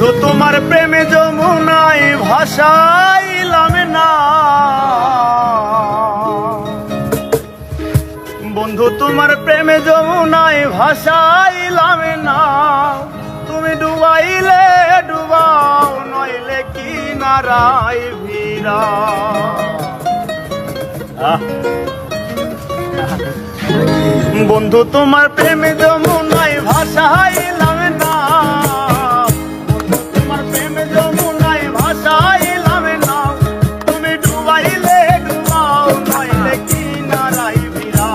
বন্ধু তোমার প্রেমে যমুনায় ভাসাইলাম না, বন্ধু তোমার প্রেমে যমুনায় ভাসাইলাম না। তুমি ডুবাইলে ডুবাও, নইলে কিনারায় ভিড়া। বন্ধু তোমার প্রেমে যমুনায় ভাসাইলাম না, বন্ধু তোমার প্রেমে যমুনায় ভাসাইলাম না। তুমি ডুবাইলে ডুবাও, নইলে কিনারায় ভিড়া।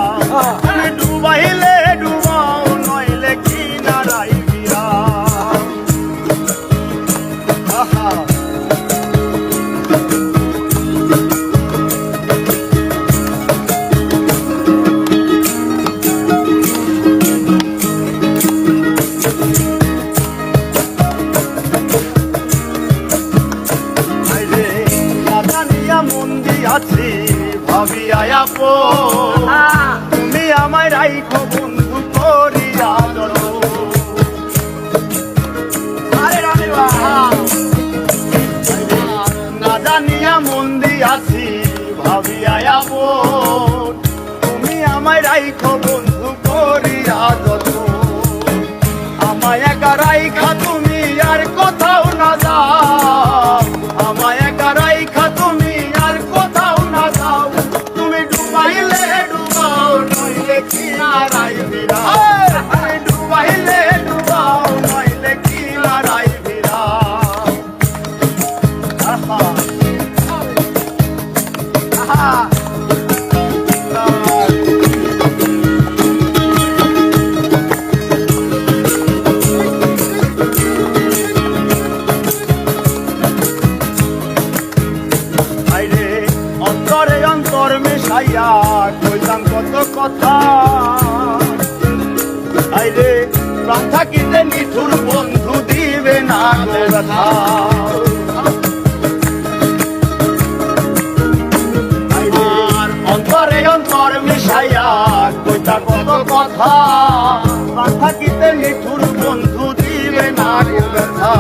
তুমি ডুবাইলে ডুবাও, নইলে কিনারায় ভিড়া। আহা আছি ভাবিয়া আপন, তুমি আমায় রাইখো বন্ধু করিয়া না জানিয়া মন দিয়াছি ভাবিয়া আপন, তুমি আমায় রাইখো বন্ধু করিয়া যত। আমায় একা রাইখা তুমি আর কোথাও না যাও, আমায় একা রাইখা তুমি আর কোথাও না যাও। তুমি ডুবাইলে ডুবাও, নইলে কিনারায় ভিড়া। তুমি ডুবাইলে ডুবাও, নইলে কিনারায় ভিড়া। আহা আহা অন্তরে অন্তর মেশাইয়া কইতাম কত কথা। আইরে প্রাণ থাকিতে নিঠুর বন্ধু দিবে না ব্যথা। অন্তরে অন্তর মেশাইয়া কইতাম কত কথা। প্রাণ থাকিতে নিঠুর বন্ধু দিবে না ব্যথা।